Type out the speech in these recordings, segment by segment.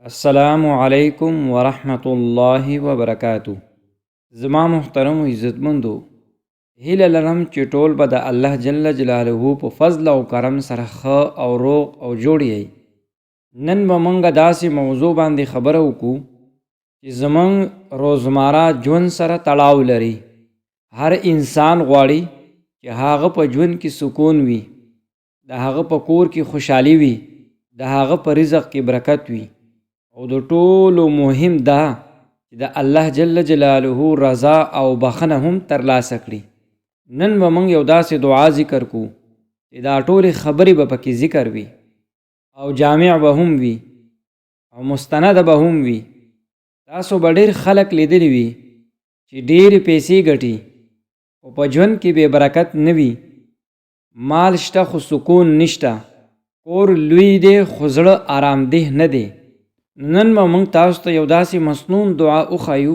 السلام علیکم ورحمۃ اللہ وبرکاتہ. زما محترم و عزتمندو، هیله لرم چې ټول به د الله جل جلاله په فضل او کرم سره ښه او روغ او جوړ یی. نن به موږ داسې موضوع باندې خبره وکړو چې زموږ روزمره ژوند سره تړاو لري. هر انسان غواړي چې هغه په ژوند کې سکون وي، د هغه په کور کې خوشحالي وي، د هغه په رزق کې برکت وي، او د ټولو مهم دا چې د الله جل جلاله رضا او بخنه هم ترلاسه کړي. نن به موږ یو داسې دعا ذکر کو چې دا ټولې خبرې به پکې ذکر وي او جامع به هم وي او مستند به هم وي. تاسو به ډېر خلک لیدلی وي چې ډېرې پیسې ګټي او په ژوند کې بې برکت نه وي. مال شته خو سکون نشته، کور لوی دی خو زړه آرامدeh نه دی. نن به موږ تاسو ته یو داسې مسنون دعا وښایو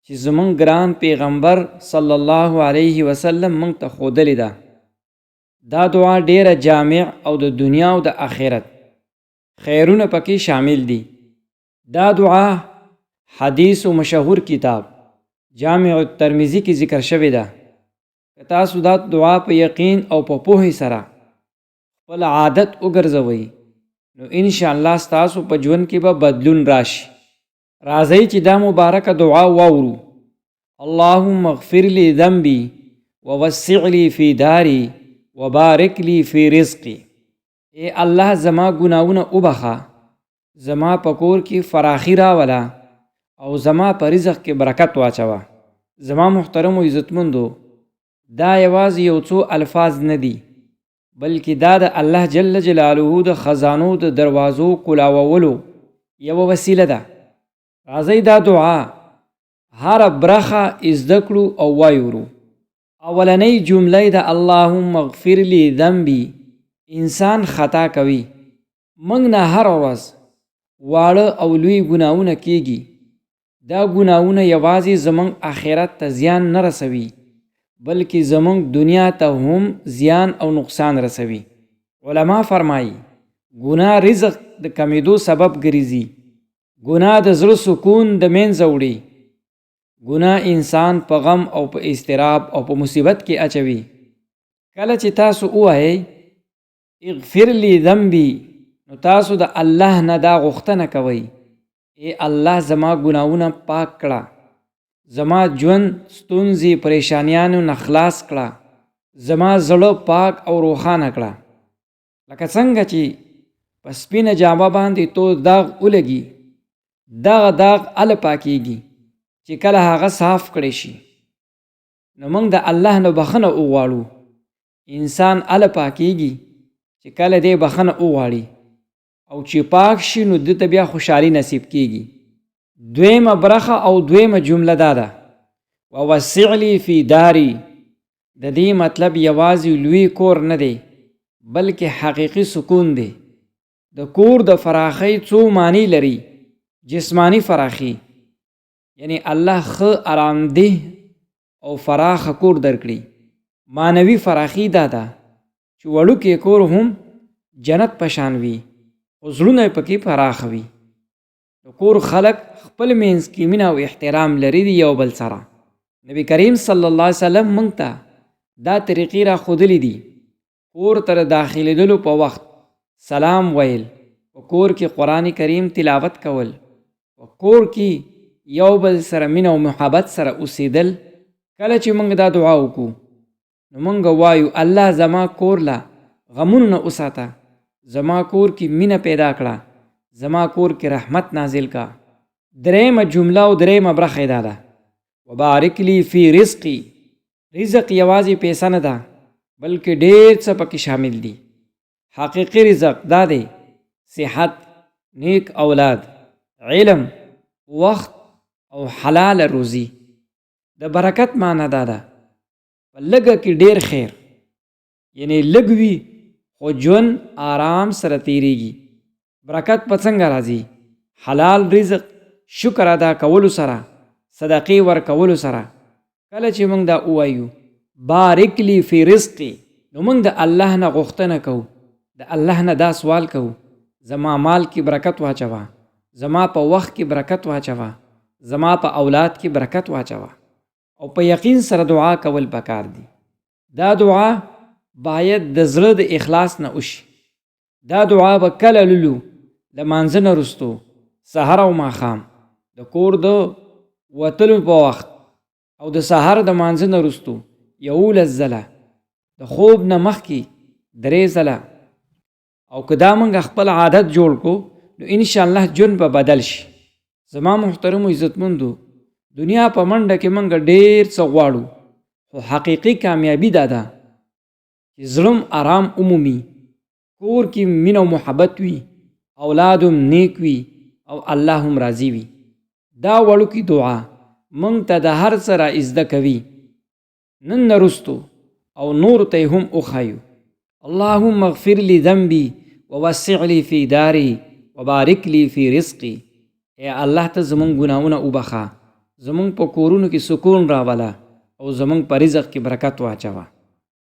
چې زموږ ګران پیغمبر صلی الله علیه وسلم موږ ته ښودلې ده. دا دعا ډیره جامع او د دنیا او د آخرت خیرونه پکې شامل دي. دا دعا حدیث و مشهور کتاب جامع الترمذی کې ذکر شوې ده. که تاسو دا دعا په یقین او په پوهې سره خپل عادت وګرځوئ نو انشاءالله ستاسو په ژوند کې به بدلون راشي. راځئ چې دا مبارکه دعا واورو. اللهم اغفر لی ذنبی ووسع لی فی داری وبارک لی فی رزقی. ای الله زما ګناونه وبخه، زما په کور کې فراخي راوله او زما په رزق کې برکت واچوه. زما محترم و عزتمندو، دا یوازې یو څو الفاظ نه دي، بلکې دا د الله جل جلاله د خزانو د دروازو کلاوولو یوه وسیله ده. راځئ دا دعا هره برخه زده کړو او وایورو. اولنۍ جمله د اللهم اغفر لی ذنبی. انسان خطا کوي، موږ نه هر ورځ واړه او لوی ګناونه کیږي. دا ګناونه یوازې زموږ آخرت ته زیان نه رسوي بلکې زموږ دنیا ته هم زیان او نقصان رسوي. علما فرمایي ګناه رزق د کمیدو سبب ګرځي، ګناه د زړه سکون د منځه وړي، ګناه انسان په غم او په اضطراب او په مصیبت کې اچوي. کله چې تاسو ووایئ اغفر لی ذنبی نو تاسو د الله نه دا غوښتنه کوئ، ای الله زما ګناونه پاک کړه، زما ژوند ستونزې پریشانیانو نه خلاص کړه، زما زړه پاک او روښانه کړه. لکه څنګه چې په سپینه جامه باندې تور داغ ولګي، دغه داغ هله پاکیږي چې کله هغه صاف کړی شي. نو موږ د الله نه بخښنه وغواړو. انسان هله پاکیږي چې کله دی بخښنه وغواړي، او چې پاک شي نو ده ته بیا خوشحالي نصیب کیږي. دویمه برخه او دویمه جمله دا ده ووسع لی فی داری. د دې مطلب یوازې لوی کور نه دی بلکې حقیقي سکون دی. د کور د فراخۍ څو معنی لري. جسمانی فراخي یعنی الله ښه آرامدeh او فراخه کور درکړي. معنوي فراخي دا ده چې وړوکی کور هم جنت په شان وي خو زړونه پکې پراخه وي. د کور خلک خپل منځ کې مینه او احترام لري د یو بل سره. نبی کریم صلی الله علیه وسلم موږ ته دا طریقې راښودلې دي. کور ته د داخلېدلو په وخت سلام ویل، په کور کې قرآن کریم تلاوت کول، په کور کې یو بل سره مینه او محبت سره اوسېدل. کله چې موږ دا دعا وکړو نو موږ وایو الله زما کور له غمونو نه وساته، زما کور کې مینه پیدا کړه، زما کور کې رحمت نازل کا. دریمه جمله او دریمه برخه دا ده وبارک لی فی رزقی. رزق یوازې پیسه نه ده بلکې ډېر څه پکې شامل دي. حقیقي رزق دا دی صحت، نیک اولاد، علم، وخت او حلال روزی. د برکت معنی دا ده په لږه کې ډېر خیر، یعنی لږ وي خو ژوند آرام سره تیریږي. برکت په څنګه راځي؟ حلال رزق شکر ادا کولو سره، صدقې ورکولو سره. کله چې موږ دا ووایو بارک لی فی رزقی نو موږ د الله نه غوښتنه کوو، د الله نه دا سوال کوو زما مال کې برکت واچوه، زما په وخت کې برکت واچوه، زما په اولاد کې برکت واچوه. او په یقین سره دعا کول پکار دي. دا دعا باید د زړه د اخلاص نه وشي. دا دعا به کله لولو د مانځه نه وروستو، سحر او ماښام، د کور د وتلو په وخت او د سحر د مانځه نه وروستو 11 ځله، د خوب نه مخکې 3 ځله. او که دا موږ خپل عادت جوړ کو نو انشاءالله ژوند به بدل شي. زما محترمو عزتمندو، دنیا په منډه کې موږ ډېر څه غواړو، خو حقیقي کامیابي دا ده چې زړم آرام عمومي، کور کې مینه او محبت وي، اولاد هم نیک وي او الله هم راضي وي. دا وړوکې دعا موږ ته د هر څه را زده کوي. نن نه رستو او نور ته هم وښایو. اللهم اغفر لي ذنبي ووسع لي في داري وبارك لي في رزقي. اے الله ته زمونږ ګناهونه وبخه، زمونږ په کورونو کې سکون راوله او زمونږ په رزق کې برکت واچوه.